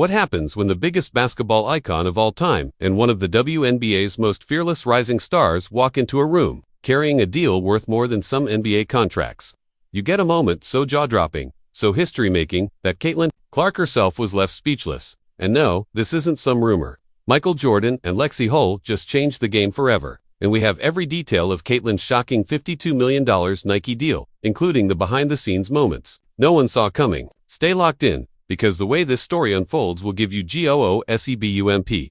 What happens when the biggest basketball icon of all time and one of the WNBA's most fearless rising stars walk into a room, carrying a deal worth more than some NBA contracts? You get a moment so jaw-dropping, so history-making, that Caitlin Clark herself was left speechless. And no, this isn't some rumor. Michael Jordan and Lexie Hull just changed the game forever. And we have every detail of Caitlin's shocking $52 million Nike deal, including the behind-the-scenes moments no one saw coming. Stay locked in, because the way this story unfolds will give you GOOSEBUMP.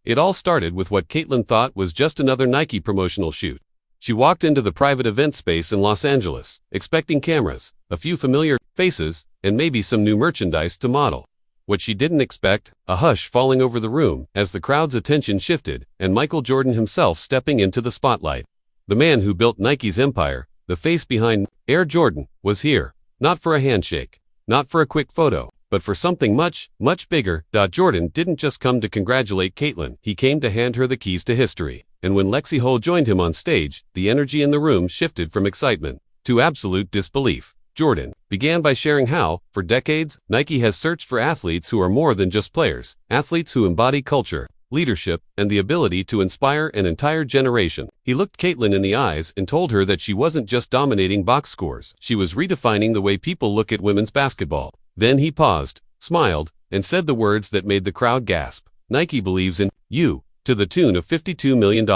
It all started with what Caitlin thought was just another Nike promotional shoot. She walked into the private event space in Los Angeles, expecting cameras, a few familiar faces, and maybe some new merchandise to model. What she didn't expect, a hush falling over the room as the crowd's attention shifted, and Michael Jordan himself stepping into the spotlight. The man who built Nike's empire, the face behind Air Jordan, was here. Not for a handshake, not for a quick photo, but for something much, much bigger. Jordan didn't just come to congratulate Caitlin, he came to hand her the keys to history. And when Lexie Hull joined him on stage, the energy in the room shifted from excitement to absolute disbelief. Jordan began by sharing how, for decades, Nike has searched for athletes who are more than just players, athletes who embody culture, leadership, and the ability to inspire an entire generation. He looked Caitlin in the eyes and told her that she wasn't just dominating box scores, she was redefining the way people look at women's basketball. Then he paused, smiled, and said the words that made the crowd gasp. Nike believes in you, to the tune of $52 million.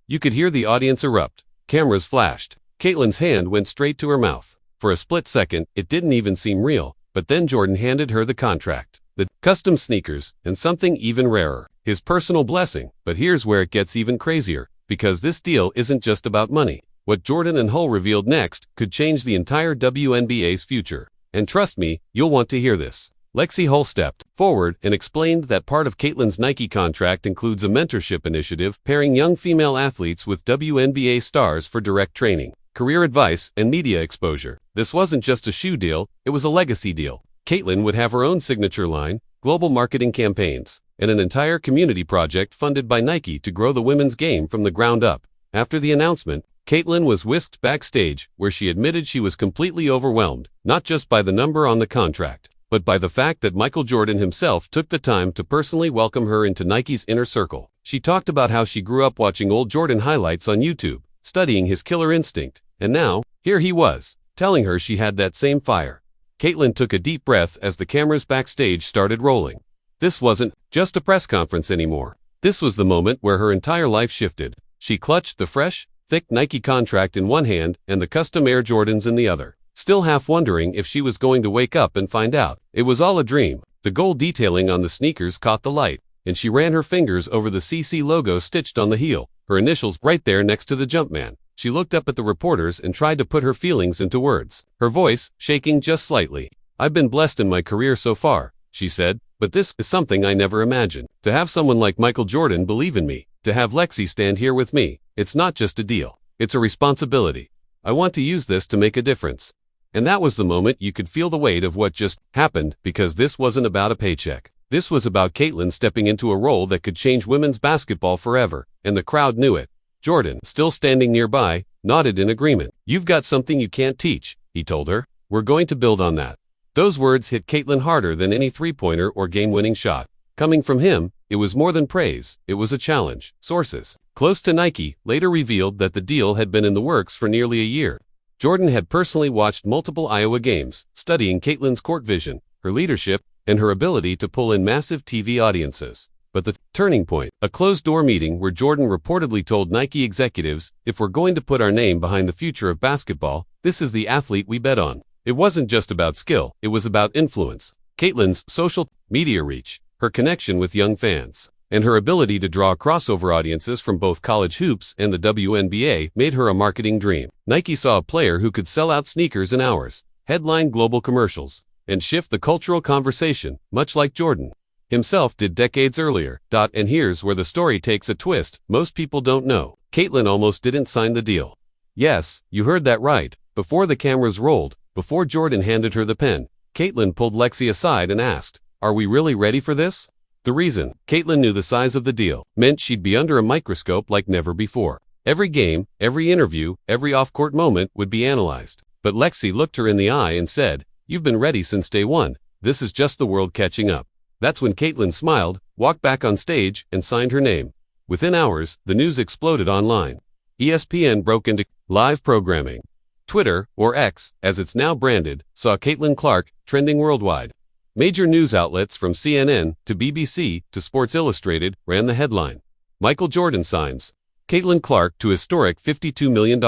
You could hear the audience erupt. Cameras flashed. Caitlin's hand went straight to her mouth. For a split second, it didn't even seem real, but then Jordan handed her the contract, the custom sneakers, and something even rarer, his personal blessing. But here's where it gets even crazier, because this deal isn't just about money. What Jordan and Hull revealed next could change the entire WNBA's future. And trust me, you'll want to hear this. Lexie Hull stepped forward and explained that part of Caitlin's Nike contract includes a mentorship initiative pairing young female athletes with WNBA stars for direct training, career advice, and media exposure. This wasn't just a shoe deal, it was a legacy deal. Caitlin would have her own signature line, global marketing campaigns, and an entire community project funded by Nike to grow the women's game from the ground up. After the announcement, Caitlin was whisked backstage, where she admitted she was completely overwhelmed, not just by the number on the contract, but by the fact that Michael Jordan himself took the time to personally welcome her into Nike's inner circle. She talked about how she grew up watching old Jordan highlights on YouTube, studying his killer instinct, and now, here he was, telling her she had that same fire. Caitlin took a deep breath as the cameras backstage started rolling. This wasn't just a press conference anymore. This was the moment where her entire life shifted. She clutched the fresh, thick Nike contract in one hand and the custom Air Jordans in the other, still half wondering if she was going to wake up and find out it was all a dream. The gold detailing on the sneakers caught the light, and she ran her fingers over the CC logo stitched on the heel, her initials right there next to the Jumpman. She looked up at the reporters and tried to put her feelings into words, her voice shaking just slightly. "I've been blessed in my career so far," she said, "but this is something I never imagined. To have someone like Michael Jordan believe in me, to have Lexie stand here with me, it's not just a deal, it's a responsibility. I want to use this to make a difference." And that was the moment you could feel the weight of what just happened, because this wasn't about a paycheck. This was about Caitlin stepping into a role that could change women's basketball forever, and the crowd knew it. Jordan, still standing nearby, nodded in agreement. "You've got something you can't teach," he told her. "We're going to build on that." Those words hit Caitlin harder than any three-pointer or game-winning shot. Coming from him, it was more than praise, it was a challenge. Sources close to Nike later revealed that the deal had been in the works for nearly a year. Jordan had personally watched multiple Iowa games, studying Caitlin's court vision, her leadership, and her ability to pull in massive TV audiences. But the turning point, a closed-door meeting where Jordan reportedly told Nike executives, "If we're going to put our name behind the future of basketball, this is the athlete we bet on." It wasn't just about skill, it was about influence. Caitlin's social media reach, her connection with young fans, and her ability to draw crossover audiences from both college hoops and the WNBA made her a marketing dream. Nike saw a player who could sell out sneakers in hours, headline global commercials, and shift the cultural conversation, much like Jordan himself did decades earlier. And here's where the story takes a twist most people don't know. Caitlin almost didn't sign the deal. Yes, you heard that right. Before the cameras rolled, before Jordan handed her the pen, Caitlin pulled Lexie aside and asked, "Are we really ready for this?" The reason, Caitlin knew the size of the deal, meant she'd be under a microscope like never before. Every game, every interview, every off-court moment would be analyzed. But Lexie looked her in the eye and said, "You've been ready since day one. This is just the world catching up." That's when Caitlin smiled, walked back on stage, and signed her name. Within hours, the news exploded online. ESPN broke into live programming. Twitter, or X, as it's now branded, saw Caitlin Clark trending worldwide. Major news outlets from CNN to BBC to Sports Illustrated ran the headline. Michael Jordan signs Caitlin Clark to historic $52 million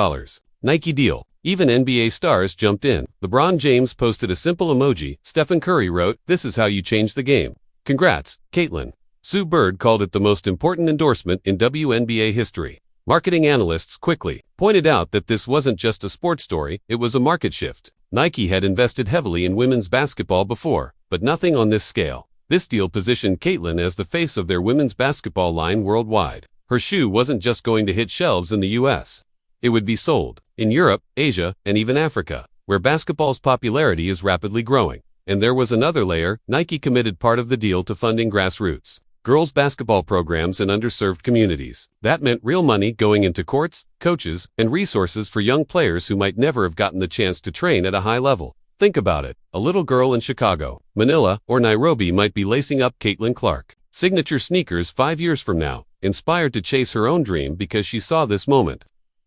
Nike deal. Even NBA stars jumped in. LeBron James posted a simple emoji. Stephen Curry wrote, "This is how you change the game. Congrats, Caitlin." Sue Bird called it the most important endorsement in WNBA history. Marketing analysts quickly pointed out that this wasn't just a sports story, it was a market shift. Nike had invested heavily in women's basketball before, but nothing on this scale. This deal positioned Caitlin as the face of their women's basketball line worldwide. Her shoe wasn't just going to hit shelves in the US. It would be sold in Europe, Asia, and even Africa, where basketball's popularity is rapidly growing. And there was another layer. Nike committed part of the deal to funding grassroots girls' basketball programs in underserved communities. That meant real money going into courts, coaches, and resources for young players who might never have gotten the chance to train at a high level. Think about it. A little girl in Chicago, Manila, or Nairobi might be lacing up Caitlin Clark signature sneakers 5 years from now, inspired to chase her own dream because she saw this moment.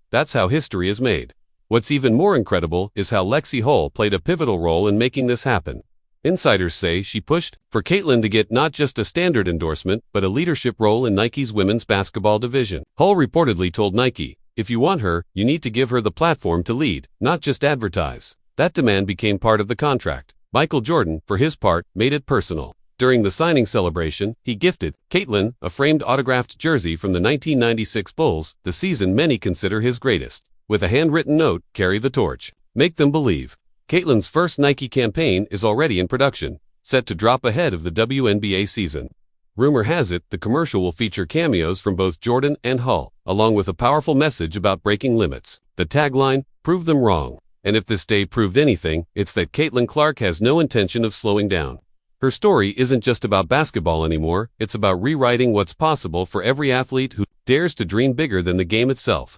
That's how history is made. What's even more incredible is how Lexie Hull played a pivotal role in making this happen. Insiders say she pushed for Caitlin to get not just a standard endorsement, but a leadership role in Nike's women's basketball division. Hull reportedly told Nike, "If you want her, you need to give her the platform to lead, not just advertise." That demand became part of the contract. Michael Jordan, for his part, made it personal. During the signing celebration, he gifted Caitlin a framed autographed jersey from the 1996 Bulls, the season many consider his greatest. With a handwritten note, "Carry the torch. Make them believe." Caitlin's first Nike campaign is already in production, set to drop ahead of the WNBA season. Rumor has it the commercial will feature cameos from both Jordan and Hull, along with a powerful message about breaking limits. The tagline, "Prove them wrong." And if this day proved anything, it's that Caitlin Clark has no intention of slowing down. Her story isn't just about basketball anymore, it's about rewriting what's possible for every athlete who dares to dream bigger than the game itself.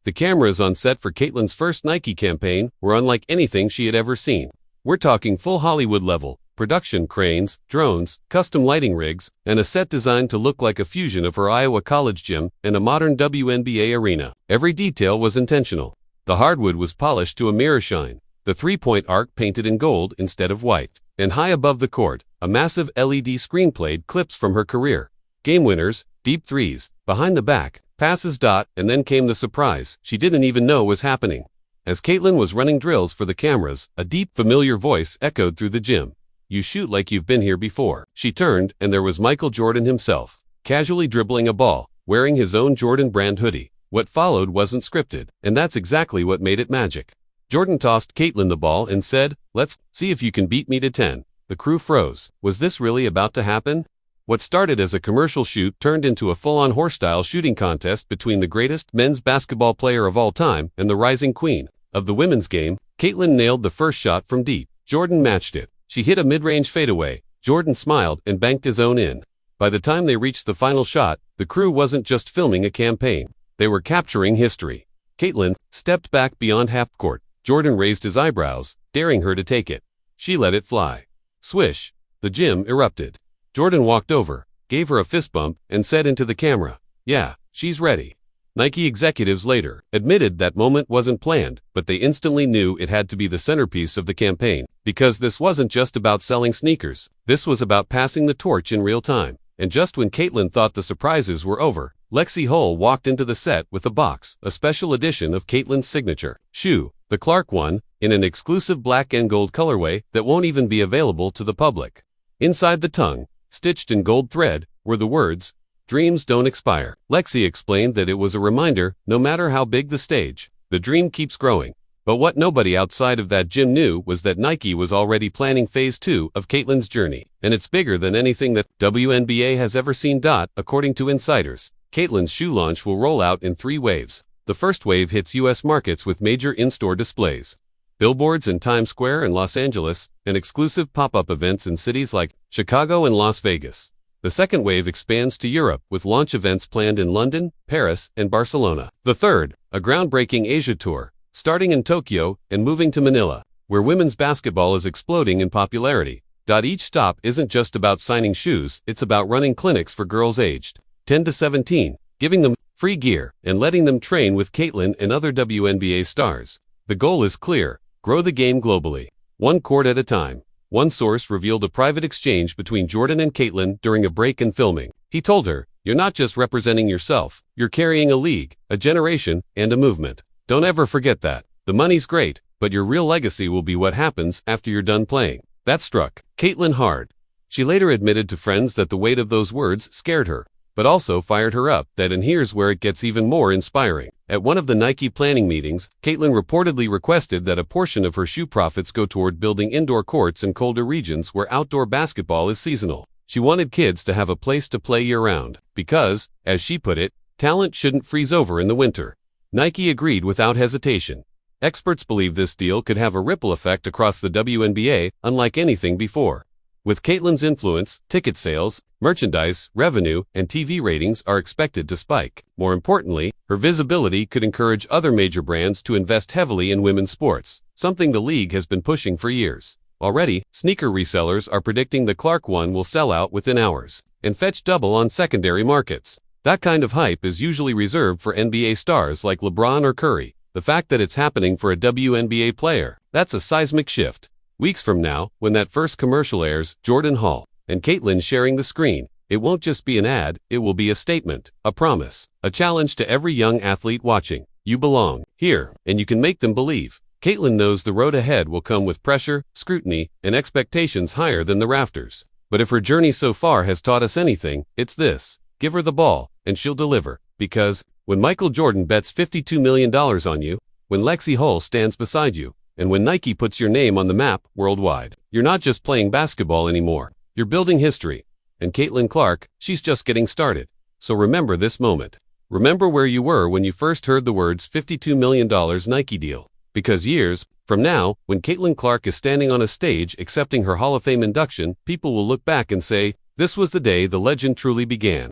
The cameras on set for Caitlin's first Nike campaign were unlike anything she had ever seen. We're talking full Hollywood level, production cranes, drones, custom lighting rigs, and a set designed to look like a fusion of her Iowa college gym and a modern WNBA arena. Every detail was intentional. The hardwood was polished to a mirror shine, the three-point arc painted in gold instead of white. And high above the court, a massive LED screen played clips from her career. Game winners, deep threes, behind the back, passes. And then came the surprise she didn't even know was happening. As Caitlin was running drills for the cameras, a deep, familiar voice echoed through the gym. "You shoot like you've been here before." She turned, and there was Michael Jordan himself, casually dribbling a ball, wearing his own Jordan brand hoodie. What followed wasn't scripted, and that's exactly what made it magic. Jordan tossed Caitlin the ball and said, "Let's see if you can beat me to 10. The crew froze. Was this really about to happen? What started as a commercial shoot turned into a full-on horse-style shooting contest between the greatest men's basketball player of all time and the rising queen of the women's game. Caitlin nailed the first shot from deep. Jordan matched it. She hit a mid-range fadeaway. Jordan smiled and banked his own in. By the time they reached the final shot, the crew wasn't just filming a campaign. They were capturing history. Caitlin stepped back beyond half-court. Jordan raised his eyebrows, daring her to take it. She let it fly. Swish! The gym erupted. Jordan walked over, gave her a fist bump, and said into the camera, "Yeah, she's ready." Nike executives later admitted that moment wasn't planned, but they instantly knew it had to be the centerpiece of the campaign, because this wasn't just about selling sneakers. This was about passing the torch in real time. And just when Caitlin thought the surprises were over, Lexie Hull walked into the set with a box, a special edition of Caitlin's signature shoe, the Clark one, in an exclusive black and gold colorway that won't even be available to the public. Inside the tongue, stitched in gold thread, were the words, "Dreams don't expire." Lexie explained that it was a reminder, no matter how big the stage, the dream keeps growing. But what nobody outside of that gym knew was that Nike was already planning phase 2 of Caitlin's journey. And it's bigger than anything that WNBA has ever seen. According to insiders, Caitlin's shoe launch will roll out in 3 waves. The first wave hits U.S. markets with major in-store displays, billboards in Times Square and Los Angeles, and exclusive pop-up events in cities like Chicago and Las Vegas. The second wave expands to Europe, with launch events planned in London, Paris, and Barcelona. The third, a groundbreaking Asia tour, starting in Tokyo and moving to Manila, where women's basketball is exploding in popularity. Each stop isn't just about signing shoes, it's about running clinics for girls aged 10 to 17, giving them free gear and letting them train with Caitlin and other WNBA stars. The goal is clear: grow the game globally, one court at a time. One source revealed a private exchange between Jordan and Caitlin during a break in filming. He told her, "You're not just representing yourself, you're carrying a league, a generation, and a movement. Don't ever forget that. The money's great, but your real legacy will be what happens after you're done playing." That struck Caitlin hard. She later admitted to friends that the weight of those words scared her, but also fired her up. And here's where it gets even more inspiring. At one of the Nike planning meetings, Caitlin reportedly requested that a portion of her shoe profits go toward building indoor courts in colder regions where outdoor basketball is seasonal. She wanted kids to have a place to play year-round, because, as she put it, talent shouldn't freeze over in the winter. Nike agreed without hesitation. Experts believe this deal could have a ripple effect across the WNBA, unlike anything before. With Caitlin's influence, ticket sales, merchandise, revenue, and TV ratings are expected to spike. More importantly, her visibility could encourage other major brands to invest heavily in women's sports, something the league has been pushing for years. Already, sneaker resellers are predicting the Clark 1 will sell out within hours and fetch double on secondary markets. That kind of hype is usually reserved for NBA stars like LeBron or Curry. The fact that it's happening for a WNBA player, that's a seismic shift. Weeks from now, when that first commercial airs, Jordan Hall and Caitlin sharing the screen, it won't just be an ad, it will be a statement, a promise, a challenge to every young athlete watching. You belong here, and you can make them believe. Caitlin knows the road ahead will come with pressure, scrutiny, and expectations higher than the rafters. But if her journey so far has taught us anything, it's this: give her the ball, and she'll deliver. Because when Michael Jordan bets $52 million on you, when Lexie Hull stands beside you, and when Nike puts your name on the map worldwide, you're not just playing basketball anymore. You're building history. And Caitlin Clark, she's just getting started. So remember this moment. Remember where you were when you first heard the words $52 million Nike deal. Because years from now, when Caitlin Clark is standing on a stage accepting her Hall of Fame induction, people will look back and say, "This was the day the legend truly began."